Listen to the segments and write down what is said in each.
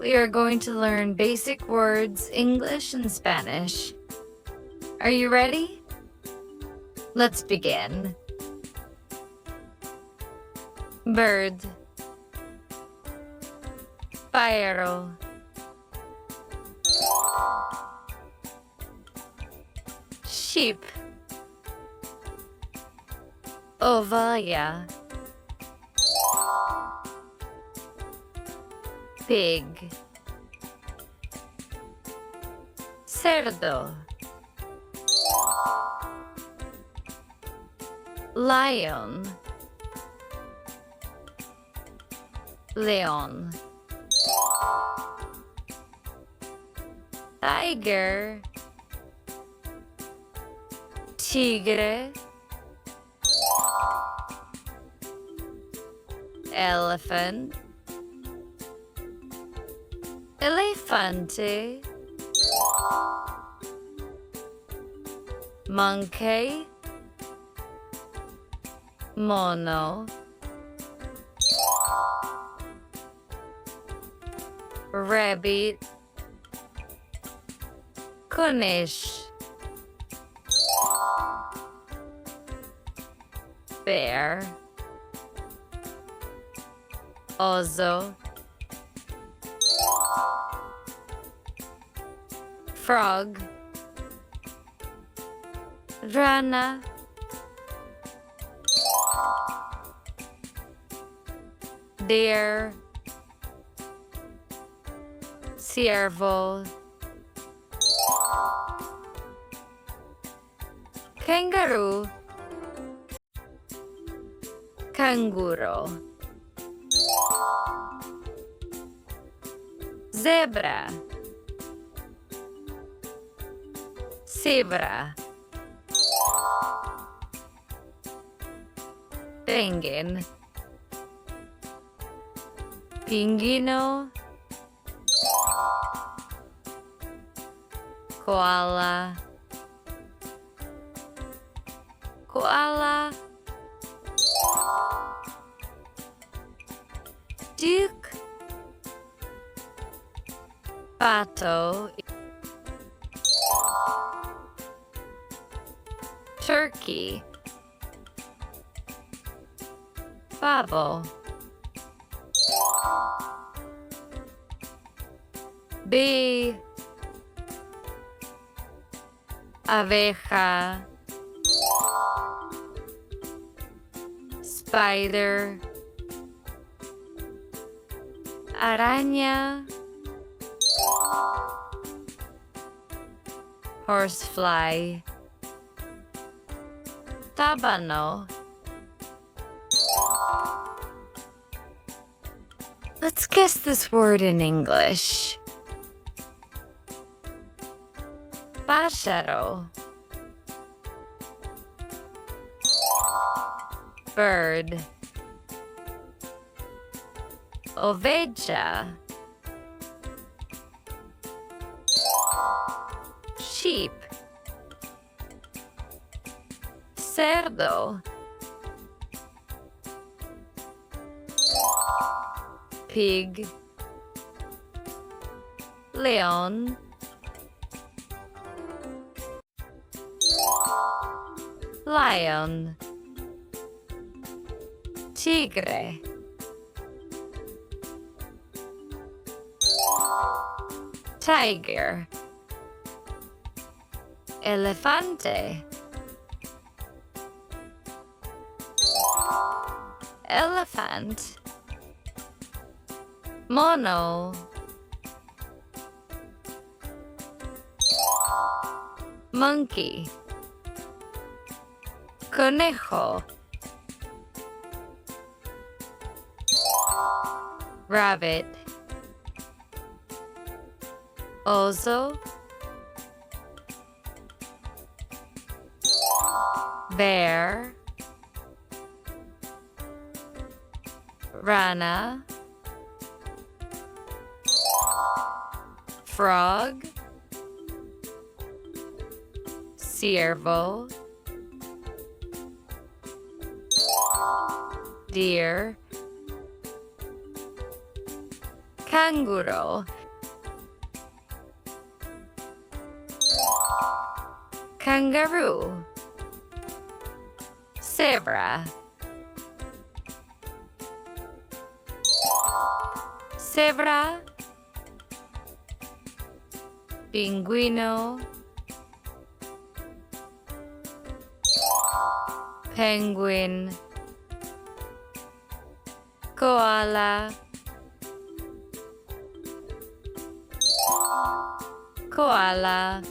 we are going to learn basic words, English and Spanish. Are you ready? Let's begin. Bird, pájaro, sheep, ovelha, pig, cerdo, lion, león, tiger, tigre, elephant, elefante, monkey, mono, rabbit, conejo, bear, oso, frog, rana, deer, ciervo, kangaroo, canguro, zebra, zebra, penguin, pingino, koala, koala, duck, pato, turkey, pavo, bee, abeja, spider, araña, horsefly, tábano. Let's guess this word in English. Pájaro, bird, oveja, sheep, cerdo, pig, león, lion, tigre, tiger, elefante, elephant, mono, monkey, conejo, rabbit, oso, bear, rana, frog, ciervo, deer, Kanguro. Kangaroo. Zebra. Zebra. Pinguino. Penguin. Koala. Koala.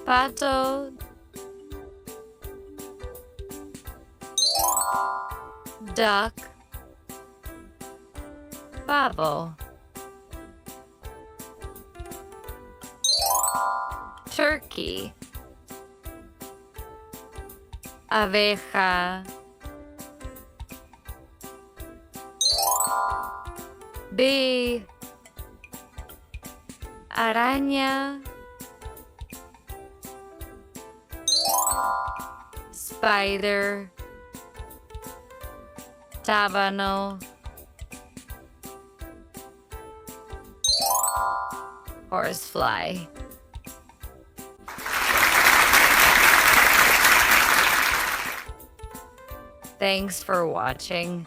Pato. Duck. Pavo. Turkey. Abeja. Bee. Araña. Spider. Tábano. Horsefly. Thanks for watching.